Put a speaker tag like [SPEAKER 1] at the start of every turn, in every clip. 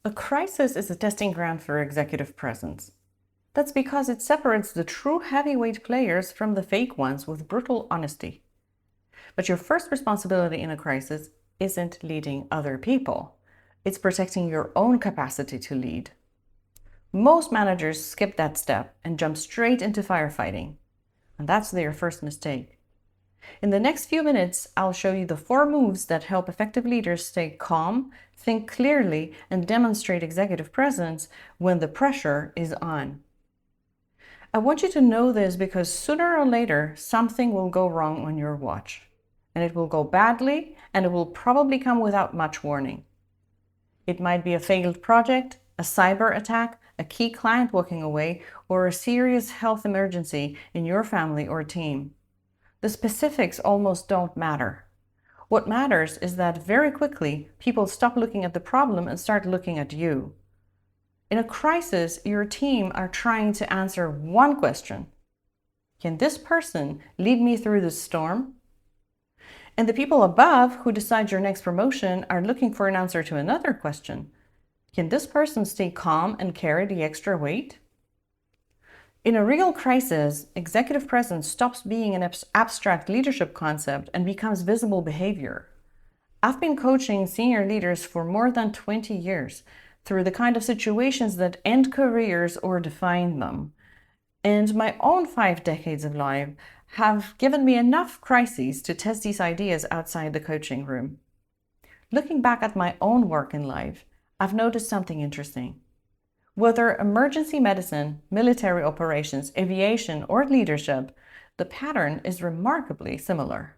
[SPEAKER 1] A crisis is a testing ground for executive presence. That's because it separates the true heavyweight players from the fake ones with brutal honesty. But your first responsibility in a crisis isn't leading other people. It's protecting your own capacity to lead. Most managers skip that step and jump straight into firefighting. And that's their first mistake. In the next few minutes, I'll show you the 4 moves that help effective leaders stay calm, think clearly, and demonstrate executive presence when the pressure is on. I want you to know this because sooner or later, something will go wrong on your watch. And it will go badly, and it will probably come without much warning. It might be a failed project, a cyber attack, a key client walking away, or a serious health emergency in your family or team. The specifics almost don't matter. What matters is that very quickly, people stop looking at the problem and start looking at you. In a crisis, your team are trying to answer one question. Can this person lead me through the storm? And the people above who decide your next promotion are looking for an answer to another question. Can this person stay calm and carry the extra weight? In a real crisis, executive presence stops being an abstract leadership concept and becomes visible behavior. I've been coaching senior leaders for more than 20 years through the kind of situations that end careers or define them. And my own 5 decades of life have given me enough crises to test these ideas outside the coaching room. Looking back at my own work in life, I've noticed something interesting. Whether emergency medicine, military operations, aviation, or leadership, the pattern is remarkably similar.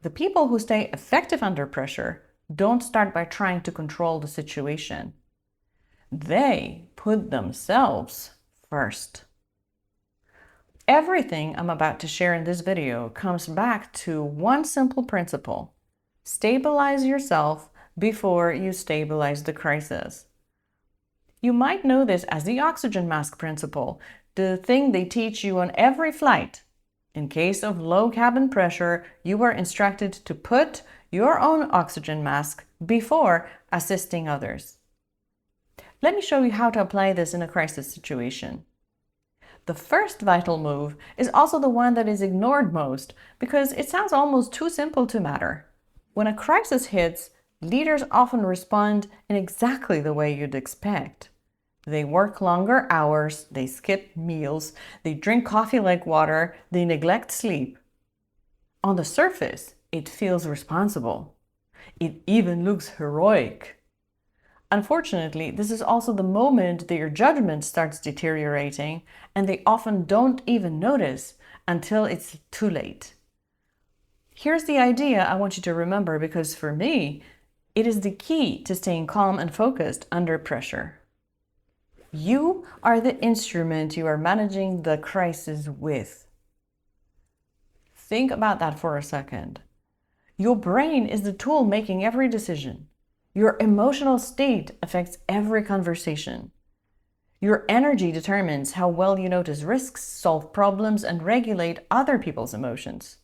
[SPEAKER 1] The people who stay effective under pressure don't start by trying to control the situation. They put themselves first. Everything I'm about to share in this video comes back to one simple principle: stabilize yourself before you stabilize the crisis. You might know this as the oxygen mask principle, the thing they teach you on every flight. In case of low cabin pressure, you are instructed to put your own oxygen mask before assisting others. Let me show you how to apply this in a crisis situation. The first vital move is also the one that is ignored most because it sounds almost too simple to matter. When a crisis hits, leaders often respond in exactly the way you'd expect. They work longer hours, they skip meals, they drink coffee like water, they neglect sleep. On the surface, it feels responsible. It even looks heroic. Unfortunately, this is also the moment that your judgment starts deteriorating, and they often don't even notice until it's too late. Here's the idea I want you to remember because for me, it is the key to staying calm and focused under pressure. You are the instrument you are managing the crisis with. Think about that for a second. Your brain is the tool making every decision. Your emotional state affects every conversation. Your energy determines how well you notice risks, solve problems, and regulate other people's emotions.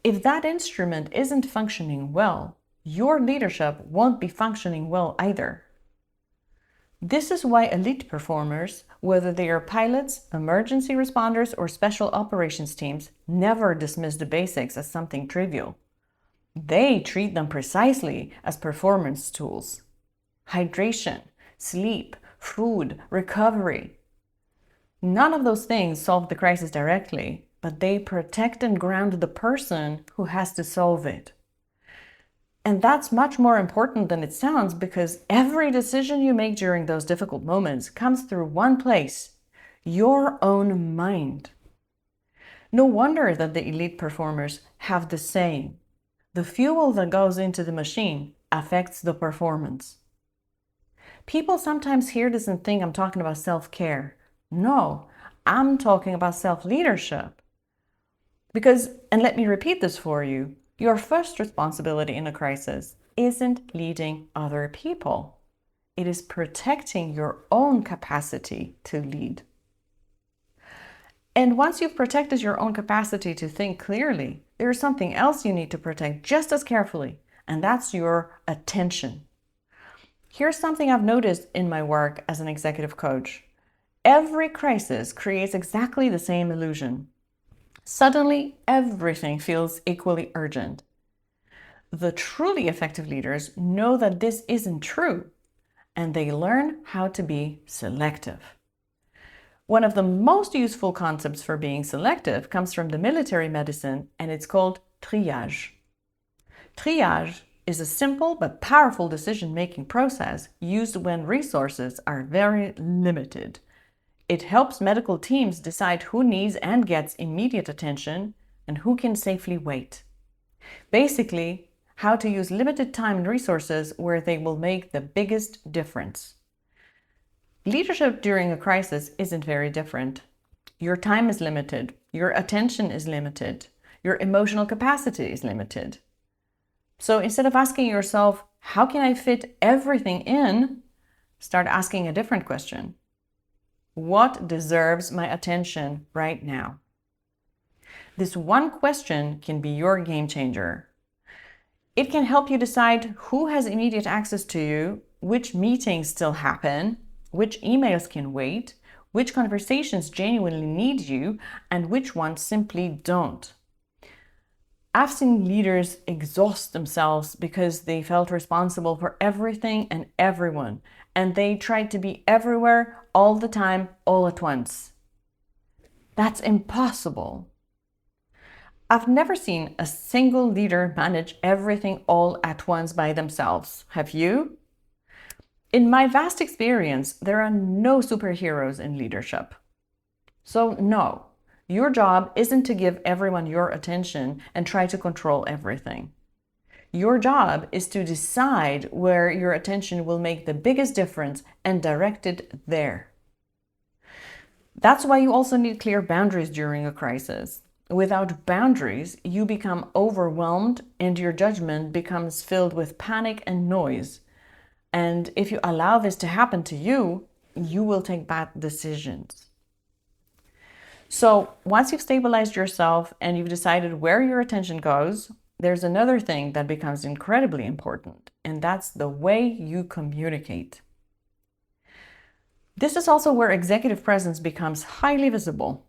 [SPEAKER 1] If that instrument isn't functioning well, your leadership won't be functioning well either. This is why elite performers, whether they are pilots, emergency responders, or special operations teams, never dismiss the basics as something trivial. They treat them precisely as performance tools. Hydration, sleep, food, recovery. None of those things solve the crisis directly, but they protect and ground the person who has to solve it. And that's much more important than it sounds because every decision you make during those difficult moments comes through one place: your own mind. No wonder that the elite performers have the saying, the fuel that goes into the machine affects the performance. People sometimes hear this and think I'm talking about self-care. No, I'm talking about self-leadership. Because, and let me repeat this for you, your first responsibility in a crisis isn't leading other people. It is protecting your own capacity to lead. And once you've protected your own capacity to think clearly, there is something else you need to protect just as carefully, and that's your attention. Here's something I've noticed in my work as an executive coach. Every crisis creates exactly the same illusion. Suddenly, everything feels equally urgent. The truly effective leaders know that this isn't true, and they learn how to be selective. One of the most useful concepts for being selective comes from the military medicine, and it's called triage. Triage is a simple but powerful decision-making process used when resources are very limited. It helps medical teams decide who needs and gets immediate attention and who can safely wait. Basically, how to use limited time and resources where they will make the biggest difference. Leadership during a crisis isn't very different. Your time is limited, your attention is limited, your emotional capacity is limited. So instead of asking yourself, how can I fit everything in? Start asking a different question. What deserves my attention right now? This one question can be your game changer. It can help you decide who has immediate access to you, which meetings still happen, which emails can wait, which conversations genuinely need you, and which ones simply don't. I've seen leaders exhaust themselves because they felt responsible for everything and everyone, and they tried to be everywhere, all the time, all at once. That's impossible. I've never seen a single leader manage everything all at once by themselves. Have you? In my vast experience, there are no superheroes in leadership. So no, your job isn't to give everyone your attention and try to control everything. Your job is to decide where your attention will make the biggest difference and direct it there. That's why you also need clear boundaries during a crisis. Without boundaries, you become overwhelmed and your judgment becomes filled with panic and noise. And if you allow this to happen to you, you will take bad decisions. So once you've stabilized yourself and you've decided where your attention goes, there's another thing that becomes incredibly important, and that's the way you communicate. This is also where executive presence becomes highly visible.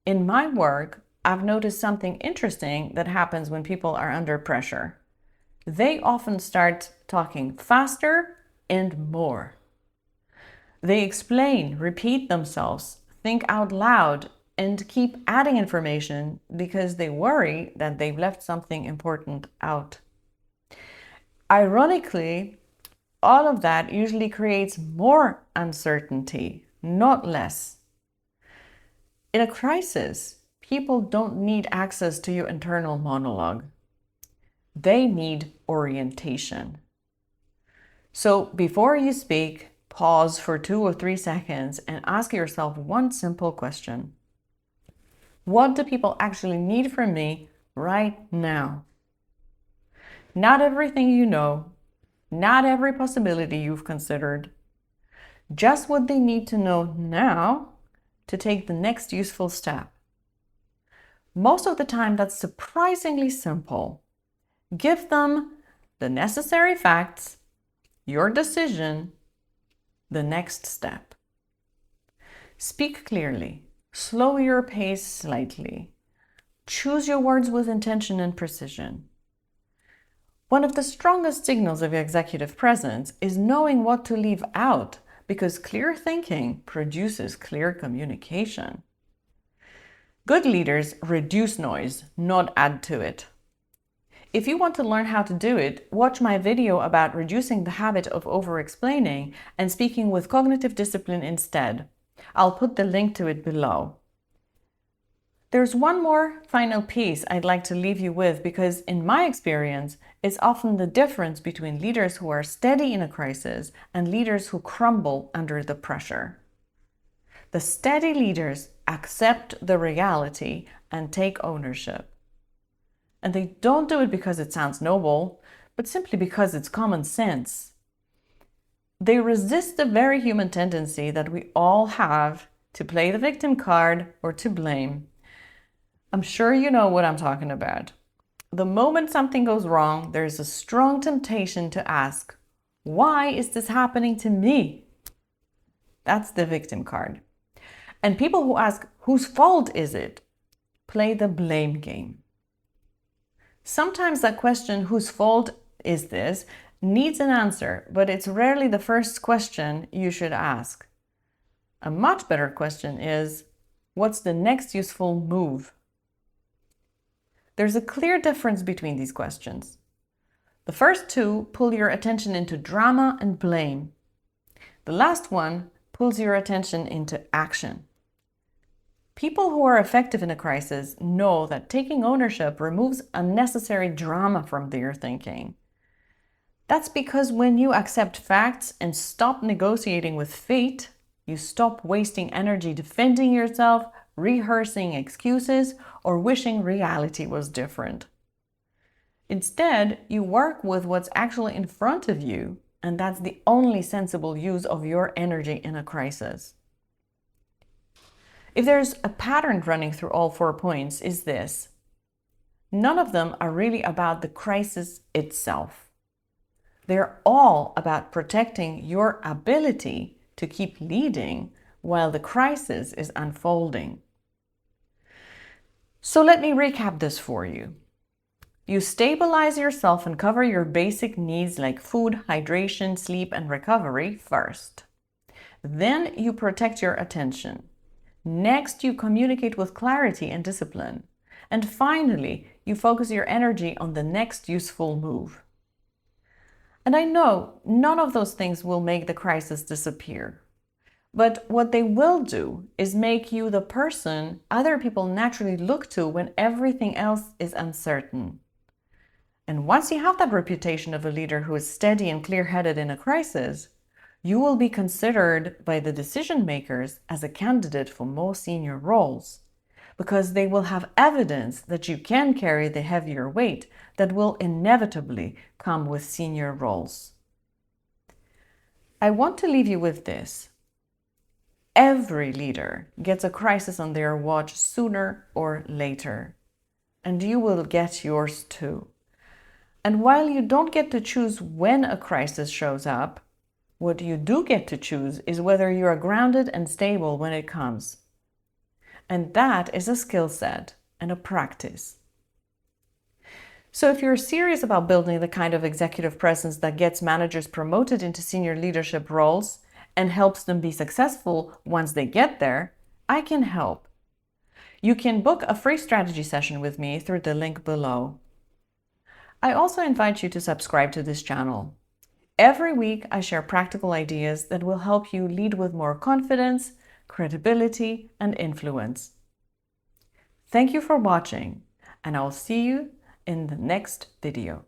[SPEAKER 1] In my work, I've noticed something interesting that happens when people are under pressure. They often start talking faster and more. They explain, repeat themselves, think out loud, and keep adding information because they worry that they've left something important out. Ironically, all of that usually creates more uncertainty, not less. In a crisis, people don't need access to your internal monologue. They need orientation. So before you speak, pause for 2 or 3 seconds and ask yourself one simple question. What do people actually need from me right now? Not everything you know, not every possibility you've considered, just what they need to know now to take the next useful step. Most of the time, that's surprisingly simple. Give them the necessary facts, your decision, the next step. Speak clearly. Slow your pace slightly. Choose your words with intention and precision. One of the strongest signals of executive presence is knowing what to leave out, because clear thinking produces clear communication. Good leaders reduce noise, not add to it. If you want to learn how to do it, watch my video about reducing the habit of over-explaining and speaking with cognitive discipline instead. I'll put the link to it below. There's one more final piece I'd like to leave you with because, in my experience, it's often the difference between leaders who are steady in a crisis and leaders who crumble under the pressure. The steady leaders accept the reality and take ownership. And they don't do it because it sounds noble, but simply because it's common sense. They resist the very human tendency that we all have to play the victim card or to blame. I'm sure you know what I'm talking about. The moment something goes wrong, there's a strong temptation to ask, Why is this happening to me? That's the victim card. And people who ask, whose fault is it, play the blame game. Sometimes that question, whose fault is this, needs an answer, but it's rarely the first question you should ask. A much better question is, what's the next useful move? There's a clear difference between these questions. The first two pull your attention into drama and blame. The last one pulls your attention into action. People who are effective in a crisis know that taking ownership removes unnecessary drama from their thinking. That's because when you accept facts and stop negotiating with fate, you stop wasting energy defending yourself, rehearsing excuses, or wishing reality was different. Instead, you work with what's actually in front of you, and that's the only sensible use of your energy in a crisis. If there's a pattern running through all 4 points, is this: none of them are really about the crisis itself. They're all about protecting your ability to keep leading while the crisis is unfolding. So let me recap this for you. You stabilize yourself and cover your basic needs like food, hydration, sleep, and recovery first. Then you protect your attention. Next, you communicate with clarity and discipline. And finally, you focus your energy on the next useful move. And I know none of those things will make the crisis disappear. But what they will do is make you the person other people naturally look to when everything else is uncertain. And once you have that reputation of a leader who is steady and clear-headed in a crisis, you will be considered by the decision makers as a candidate for more senior roles, because they will have evidence that you can carry the heavier weight that will inevitably come with senior roles. I want to leave you with this. Every leader gets a crisis on their watch sooner or later, and you will get yours too. And while you don't get to choose when a crisis shows up, what you do get to choose is whether you are grounded and stable when it comes. And that is a skill set and a practice. So if you're serious about building the kind of executive presence that gets managers promoted into senior leadership roles and helps them be successful once they get there, I can help. You can book a free strategy session with me through the link below. I also invite you to subscribe to this channel. Every week, I share practical ideas that will help you lead with more confidence, credibility, and influence. Thank you for watching, and I'll see you in the next video.